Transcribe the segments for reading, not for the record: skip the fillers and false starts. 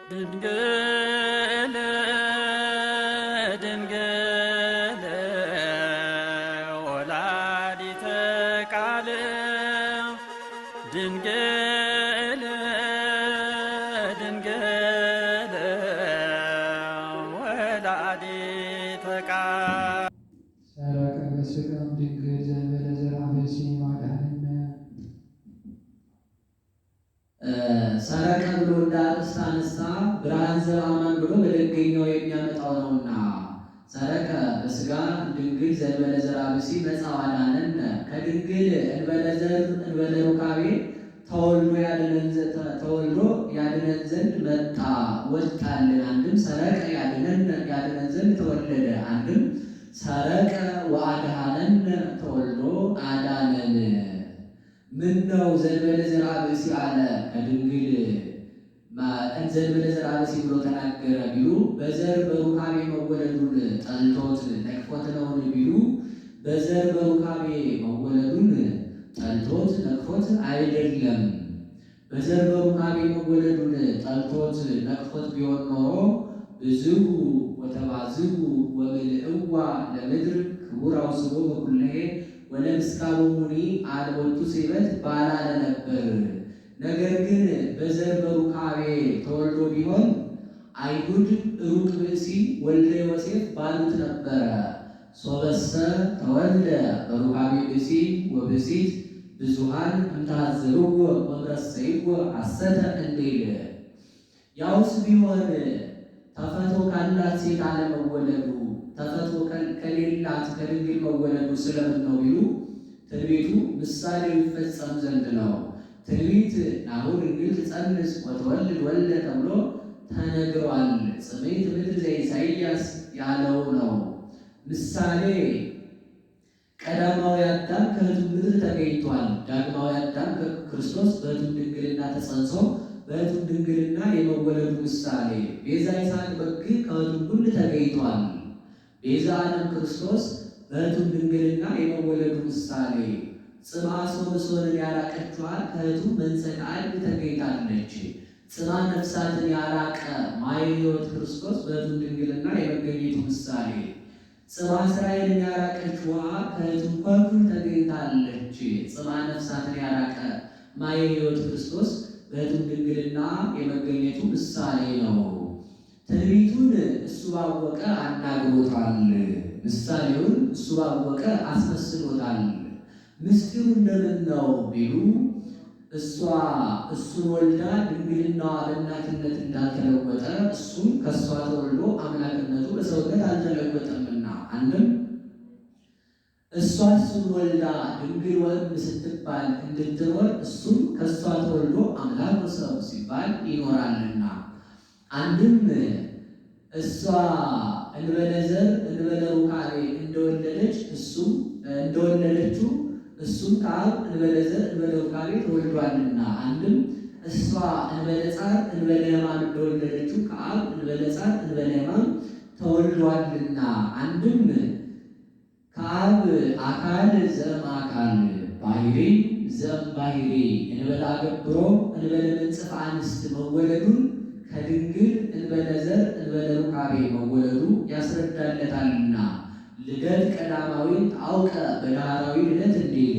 ድንግል ድንግል ወላዲተ ቃል ድንግል ድንግል ወላዲተ ቃል ሰረቀ በስጋም ድንግል ዘእንበለ ዘርአ ብእሲ ማድኃኒነ ሰረቀ ብሎ እንዳርዕስት አነሳ። ብርሃን ዘበአማን ብሎ በደገኛው የሚያመጣው ነውና ሰረቀ በስጋ ድንግል ዘእንበለ ዘርአ ብእሲ መጽአ ወአድኀነነ ከድንግል እንበለ ዘር እንበለ ሩካቤ ተወልዶ ያድነን ዘንድ መጣ ወጣልን። አንድም ሰረቀ ያድነን ዘንድ ተወለደ። አንድም ሰረቀ ወአድኀነነ ተወልዶ አዳነን። ምን ነው ዘእንበለ ዘርአ ብእሲ አለ ከድንግል ዘእንበለ ዘርአ ብእሲ ብሎ ተናገረ ቢሉ በዘር በሩካቤ መወለዱን ጠልቶት ነቅፎት ነውን ቢሉ በዘር በሩካቤ መወለዱን ጠልቶት ነቅፎት አይደለም። በዘር በሩካቤ መወለዱን ጠልቶት ነቅፎት ቢሆን ኖሮ ብዝሁ ወተባዝሁ ወምልእዋ ለምድር ክቡር አውስቦ በኩለሄ ወለምስካቡ ሙኒ አልቦቱ ሲበት ባላለ ነበር። ነገር ግን በዘር በሩካቤ ተወልዶ ቢሆን አይሁድ ሩቅ ብእሲ ወልደ ዮሴፍ ባሉት ነበረ። ሶበሰ ተወልደ በሩካቤ ብእሲ ወብእሲት ብዙሃን እምታዘብዎ ወምረሰይዎ ሐሰተ እንዲል ያውስ ቢሆን ተፈጥሮ ካላት ሴት አለመወለዱ ተፈጥሮ ከሌላት ከድንግል መወለዱ ስለምን ነው ቢሉ ትንቢቱ ምሳሌው ይፈጸም ዘንድ ነው። ትንቢት ናሁ ድንግል ትጸንስ ወትወልድ ወልደ ተብሎ ተነግሯል። ጽምዕት ምድር ዘኢሳይያስ ያለው ነው። ምሳሌ ቀዳማዊ አዳም ከሕቱም ምድር ተገኝቷል። ዳግማዊ አዳም ክርስቶስ በሕቱም ድንግልና ተጸንሶ በሕቱም ድንግልና የመወለዱ ምሳሌ። ቤዛ ይስሐቅ በግ ከሕቱም ሁሉ ተገኝቷል። ቤዛ ዓለም ክርስቶስ በሕቱም ድንግልና የመወለዱ ምሳሌ። ጽምዓ ሶምሶንን ያራቀችዋ ከሕቱም መንጸቀ አድግ ተገኝታለች። ጽምዓ ነፍሳትን ያራቀ ማየ ሕይወት ክርስቶስ በሕቱም ድንግልና የመገኘቱ ምሳሌ። ጽምዓ እስራኤልን ያራቀችዋ ከሕቱም ኮኩል ተገኝታለች። ጽምዓ ነፍሳትን ያራቀ ማየ ሕይወት ክርስቶስ በሕቱም ድንግልና የመገኘቱ ምሳሌ ነው። ትንቢቱን እሱ ባወቀ አናግሮታል። ምሳሌውን እሱ ባወቀ አስመስሎታል። ምስጢሩ እንደምን ነው ቢሉ እሱን ወልዳ ድንግልናዋ በእናትነት እንዳልተለወጠ እሱም ከእሷ ተወልዶ አምላክነቱ በሰውነት አልተለወጠምና፣ አንድም እሱን ወልዳ ድንግል ወእም ስትባል እንድትኖር እሱም ከእሷ ተወልዶ አምላክ ሰው ሲባል ይኖራልና፣ አንድም እሷ እንበለ ዘር እንበለ ሩካቤ እንደወለደች እሱም እንደወለደችው እሱም ከአብ እንበለ ዘር እንበለ ሩካቤ ተወልዷልና፣ አንድም እሷ እንበለ ጻር እንበለ ሕማም እንደወለደችው ከአብ እንበለ ጻር እንበለ ሕማም ተወልዷልና፣ አንድም ከአብ አካል ዘእም አካል ባህሪ ዘእም ባህሪ እንበለ አገብሮ እንበለ መንጽፍ አንስት መወለዱን ከድንግል እንበለ ዘር እንበለ ሩካቤ መወለዱ ያስረዳለታልና ልደት ቀዳማዊ አውቀ በዳህራዊ ልደት እንዲል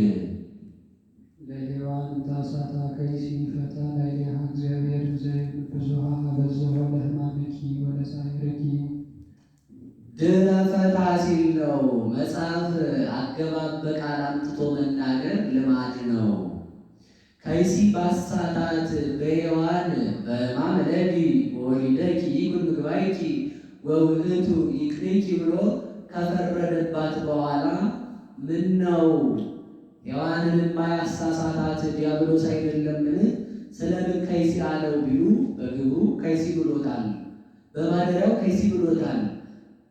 ለሔዋን ታሳታ ከይሲ ፈታ ላይሌሃ እግዚአብሔር ዘይብል ብዙሃ በዝሖ ለሕማምኪ ወለጻዕርኪ ድኅረ ፈታ ሲል ነው። መጽሐፍ አገባብ በቃል አምጥቶ መናገር ልማድ ነው። ከይሲ ባሳታት በሔዋን በሕማም ለዲ ወወሊደኪ ይኩን ምግባይኪ ወውእቱ ይቅንኪ ብሎ ከፈረደባት በኋላ ምን ነው ሔዋንን የማያሳሳታት ዲያብሎስ አይደለምን? ስለምን ከይሲ አለው ቢሉ በግብሩ ከይሲ ብሎታል፣ በማደሪያው ከይሲ ብሎታል።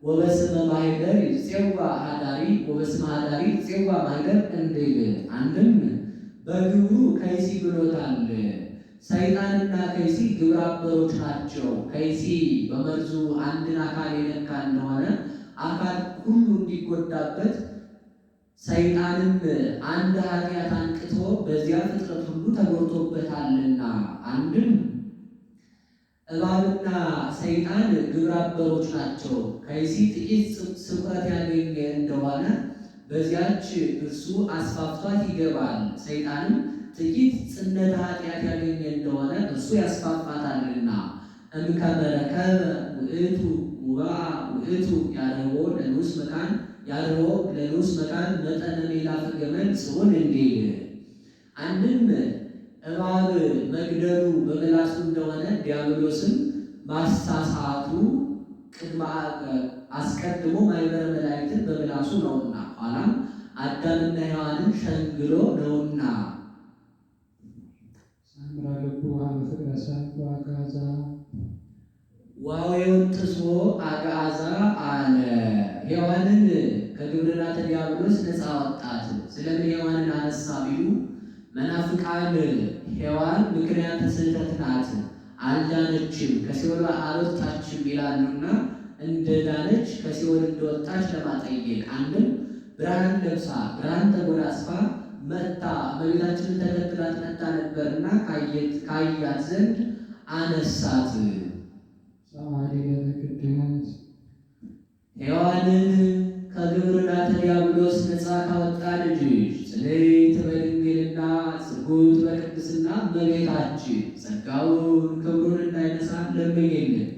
ወበስመ ማኅደር ይፄዋ ኀዳሪ ወበስመ ኀዳሪ ይፄዋ ማኅደር እንዲል፣ አንድም በግብሩ ከይሲ ብሎታል። ሰይጣንና ከይሲ ግብረ አበሮች ናቸው። ከይሲ በመርዙ አንድን አካል የነካ እንደሆነ አካል ሁሉ እንዲጎዳበት ሰይጣንም አንድ ኃጢአት አንቅቶ በዚያ ፍጥረት ሁሉ ተጎድቶበታልና፣ አንድም እባብና ሰይጣን ግብረ አበሮች ናቸው። ከዚህ ጥቂት ስቁረት ያገኘ እንደሆነ በዚያች እርሱ አስፋፍቷት ይገባል። ሰይጣንም ጥቂት ጽነተ ኃጢአት ያገኘ እንደሆነ እርሱ ያስፋፋታልና። እምከመ ረከበ ውእቱ ውባአ ውእቱ ያርኅቦ ለንዑስ መካን ያርኅቦ ለንዑስ መካን መጠነ ሜላፈ ገመል ጽዮን እንዲል አንድም እባብ መግደሉ በምላሱ እንደሆነ ዲያብሎስም ማሳሳቱ አስቀድሞ ማኅበረ መላእክትን በምላሱ ነውና ኋላም አዳምና ሔዋንን ሸንግሎ ነውና። ሳምራ ልቡ በፍቅረ ሰብእ ወአግዓዛ ዋዌውን ጥሶ አግዓዛ አለ። ሔዋንን ከግብርናተ ዲያብሎስ ነፃ ወጣት። ስለምን ሔዋንን አነሳ ቢሉ መናፍቃን ሔዋን ምክንያተ ስህተት ናት፣ አልዳነችም፣ ከሲኦል አልወጣችም ይላሉና እንደ ዳነች ከሲኦል እንደወጣች ለማጠየቅ አንድም ብርሃን ለብሳ ብርሃን ተጎናጽፋ መጣ እመቤታችንን ተከትላት መጣ ነበርና ካያት ዘንድ አነሳት። ጻድቃነ ቅድስት ሔዋንን ከግብርናተ ዲያብሎስ ነፃ ካወጣ ልጅሽ ጽንዕት በድንግልና ጽጉት በቅድስና እመቤታችን ጸጋውን ክብሩን እንዳይነሳን ለምኝልን።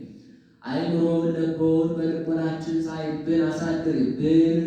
አእምሮውን ለቦውን በልቦናችን ሳይብን አሳድርብን።